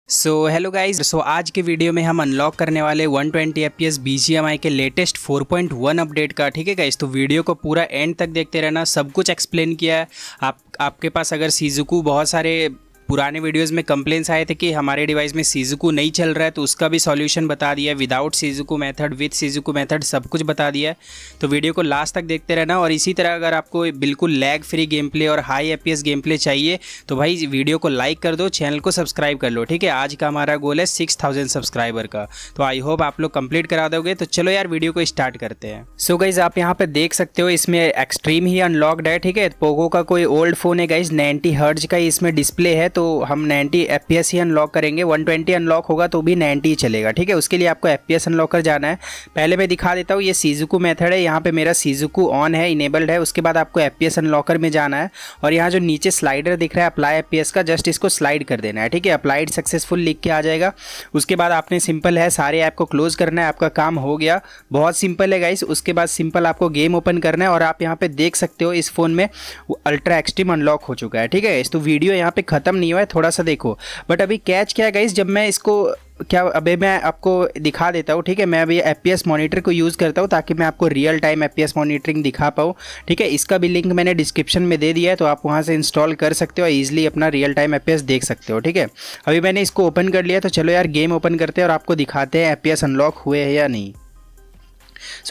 Hello guys. आज के video में हम अनलॉक करने वाले 120 FPS BGMI के लेटेस्ट 4.1 अपडेट का। ठीक है गाइज, तो वीडियो को पूरा एंड तक देखते रहना, सब कुछ एक्सप्लेन किया है। आपके पास अगर सीजुकू बहुत सारे पुराने वीडियोस में कंप्लेंट्स आए थे कि हमारे डिवाइस में सीजुकू नहीं चल रहा है, तो उसका भी सॉल्यूशन बता दिया है। विदाउट सीजुकू मेथड, विद सीजुकू मेथड, सब कुछ बता दिया है। तो वीडियो को लास्ट तक देखते रहना। और इसी तरह अगर आपको बिल्कुल लैग फ्री गेम प्ले और हाई FPS गेम प्ले चाहिए तो भाई वीडियो को लाइक कर दो, चैनल को सब्सक्राइब कर लो। ठीक है, आज का हमारा गोल है 6000 सब्सक्राइबर का, तो आई होप आप लोग कंप्लीट करा दोगे। तो चलो यार वीडियो को स्टार्ट करते हैं। सो गाइज, आप यहाँ पे देख सकते हो इसमें एक्सट्रीम ही अनलॉक्ड है। ठीक है, पोको का कोई ओल्ड फोन है गाइज, 90 हर्ट्ज का इसमें डिस्प्ले है, तो हम 90 FPS ही अनलॉक करेंगे। 120 अनलॉक होगा तो भी 90 चलेगा। ठीक है, उसके लिए आपको FPS अनलॉकर जाना है। पहले मैं दिखा देता हूँ, ये सीजुकू मेथड है। यहाँ पे मेरा सीजुकू ऑन है, इनेबल्ड है। उसके बाद आपको FPS अनलॉकर में जाना है और यहाँ जो नीचे स्लाइडर दिख रहा है अप्लाई FPS का, जस्ट इसको स्लाइड कर देना है। ठीक है, अप्लाइड सक्सेसफुल लिख के आ जाएगा। उसके बाद आपने सिंपल है सारे ऐप को क्लोज करना है, आपका काम हो गया। बहुत सिंपल है गाइस। उसके बाद सिंपल आपको गेम ओपन करना है और आप यहाँ पे देख सकते हो इस फोन में अल्ट्रा एक्सट्रीम अनलॉक हो चुका है। ठीक है, तो वीडियो यहाँ पे खत्म नहीं हुआ है, थोड़ा सा देखो। बट अभी कैच क्या है गाइस, जब मैं इसको अभी मैं आपको दिखा देता हूँ। ठीक है, मैं अभी FPS मॉनिटर को यूज़ करता हूँ ताकि मैं आपको रियल टाइम FPS मॉनिटरिंग दिखा पाऊँ। ठीक है, इसका भी लिंक मैंने डिस्क्रिप्शन में दे दिया है, तो आप वहाँ से इंस्टॉल कर सकते हो और ईजिली अपना रियल टाइम FPS देख सकते हो। ठीक है, अभी मैंने इसको ओपन कर लिया, तो चलो यार गेम ओपन करते हैं और आपको दिखाते हैं FPS अनलॉक हुए हैं या नहीं।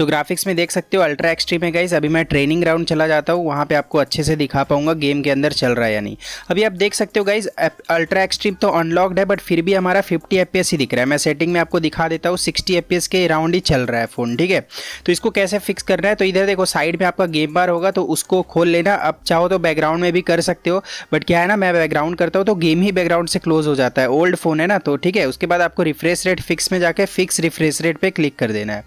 ग्राफिक्स में देख सकते हो अल्ट्रा एक्सट्रीम है गाइस। अभी मैं ट्रेनिंग राउंड चला जाता हूँ, वहाँ पे आपको अच्छे से दिखा पाऊंगा गेम के अंदर चल रहा है या नहीं। अभी आप देख सकते हो गाइस अल्ट्रा एक्सट्रीम तो अनलॉक्ड है, बट फिर भी हमारा 50 FPS ही दिख रहा है। मैं सेटिंग में आपको दिखा देता हूँ, 60 FPS के राउंड ही चल रहा है फ़ोन। ठीक है, तो इसको कैसे फिक्स करना है, तो इधर देखो साइड में आपका गेम बार होगा, तो उसको खोल लेना। अब चाहो तो बैकग्राउंड में भी कर सकते हो, बट क्या है ना, मैं बैकग्राउंड करता हूँ तो गेम ही बैकग्राउंड से क्लोज हो जाता है, ओल्ड फ़ोन है ना। तो ठीक है, उसके बाद आपको रिफ्रेश रेट फिक्स में जाके फिक्स रिफ्रेश रेट पर क्लिक कर देना है।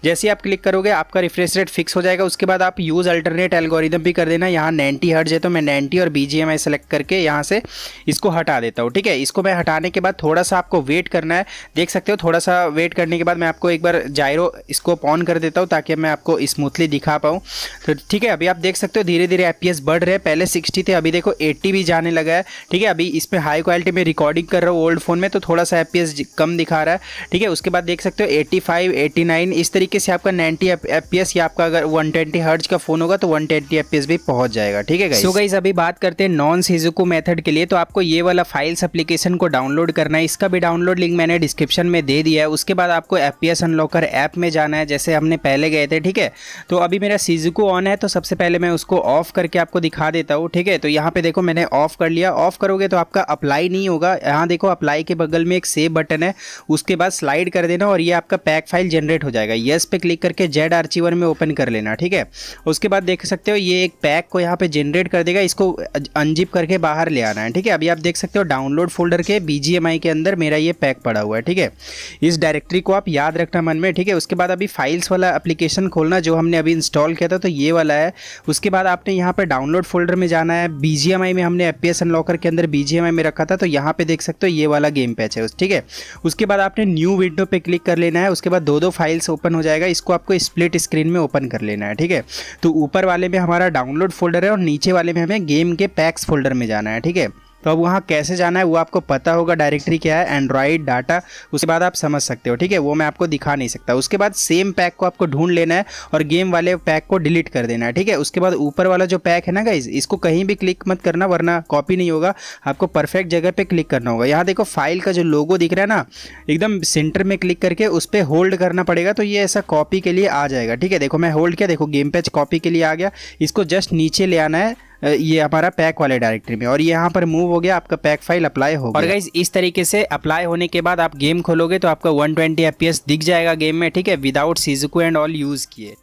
जैसे ही आप क्लिक करोगे आपका रिफ्रेश रेट फिक्स हो जाएगा। उसके बाद आप यूज़ अल्टरनेट एल्गोरिदम भी कर देना। यहाँ 90 हर्ट्ज है तो मैं 90 और BGMI सेलेक्ट करके यहाँ से इसको हटा देता हूँ। ठीक है, इसको मैं हटाने के बाद थोड़ा सा आपको वेट करना है। देख सकते हो, थोड़ा सा वेट करने के बाद मैं आपको एक बार जायरो इसको ऑन कर देता हूँ ताकि मैं आपको स्मूथली दिखा पाऊँ। तो ठीक है, अभी आप देख सकते हो धीरे धीरे FPS बढ़ रहे हैं। पहले 60 थे, अभी देखो 80 भी जाने लगा है। ठीक है, अभी इसमें हाई क्वालिटी में रिकॉर्डिंग कर रहा हूँ ओल्ड फोन में, तो थोड़ा सा FPS कम दिखा रहा है। ठीक है, उसके बाद देख सकते हो 85, 89 इस तरीके से आपका 90 FPS या आपका अगर 120 हर्ट्ज का फोन होगा तो 120 FPS भी पहुंच जाएगा। ठीक है गाइस। सो गाइस, अभी बात करते हैं नॉन सीजुकू मेथड के लिए। तो आपको ये वाला फाइल्स एप्लीकेशन को डाउनलोड करना है। इसका भी डाउनलोड लिंक मैंने डिस्क्रिप्शन में दे दिया है। उसके बाद आपको FPS अनलॉकर ऐप में जाना है, जैसे हमने पहले गए थे। ठीक है, तो अभी मेरा सीजुकू ऑन है, तो सबसे पहले मैं उसको ऑफ करके आपको दिखा देता हूँ। ठीक है, तो यहाँ पे देखो मैंने ऑफ कर लिया। ऑफ करोगे तो आपका अप्लाई नहीं होगा। यहाँ देखो अप्लाई के बगल में एक सेव बटन है, उसके बाद स्लाइड कर देना और ये आपका पैक फाइल जनरेट हो जाएगा। यस पे क्लिक करके जेड आर्चिवर में ओपन कर लेना। ठीक है, उसके बाद देख सकते हो ये एक पैक को यहाँ पे जनरेट कर देगा, इसको अनजिप करके बाहर ले आना है। ठीक है, अभी आप देख सकते हो डाउनलोड फोल्डर के BGMI के अंदर मेरा ये पैक पड़ा हुआ है। ठीक है, इस डायरेक्टरी को आप याद रखना मन में। ठीक है, उसके बाद अभी फाइल्स वाला एप्लीकेशन खोलना जो हमने अभी इंस्टॉल किया था, तो ये वाला है। उसके बाद आपने यहाँ पर डाउनलोड फोल्डर में जाना है। BGMI में हमने FPS अनलॉकर के अंदर BGMI में रखा था, तो यहाँ पे देख सकते हो ये वाला गेम पैच है। ठीक है, उसके बाद आपने न्यू विंडो पे क्लिक कर लेना है। उसके बाद दो फाइल्स ओपन हो जाएगा, इसको आपको स्प्लिट स्क्रीन में ओपन कर लेना है। ठीक है, तो ऊपर वाले में हमारा डाउनलोड फोल्डर है और नीचे वाले में हमें गेम के पैक्स फोल्डर में जाना है। ठीक है, तो अब वहाँ कैसे जाना है वो आपको पता होगा, डायरेक्टरी क्या है, एंड्रॉइड डाटा, उसके बाद आप समझ सकते हो। ठीक है, वो मैं आपको दिखा नहीं सकता। उसके बाद सेम पैक को आपको ढूंढ लेना है और गेम वाले पैक को डिलीट कर देना है। ठीक है, उसके बाद ऊपर वाला जो पैक है ना गाइस, इसको कहीं भी क्लिक मत करना वरना कॉपी नहीं होगा। आपको परफेक्ट जगह पे क्लिक करना होगा। यहाँ देखो फाइल का जो लोगो दिख रहा है ना, एकदम सेंटर में क्लिक करके उस पर होल्ड करना पड़ेगा, तो ये ऐसा कॉपी के लिए आ जाएगा। ठीक है, देखो मैं होल्ड किया, देखो गेम पेज कॉपी के लिए आ गया। इसको जस्ट नीचे ले आना है ये हमारा पैक वाले डायरेक्टरी में, और ये यहाँ पर मूव हो गया, आपका पैक फाइल अप्लाई हो गया। और गाइस इस तरीके से अप्लाई होने के बाद आप गेम खोलोगे तो आपका 120 FPS दिख जाएगा गेम में। ठीक है, विदाउट सीजुकू एंड ऑल यूज़ किए।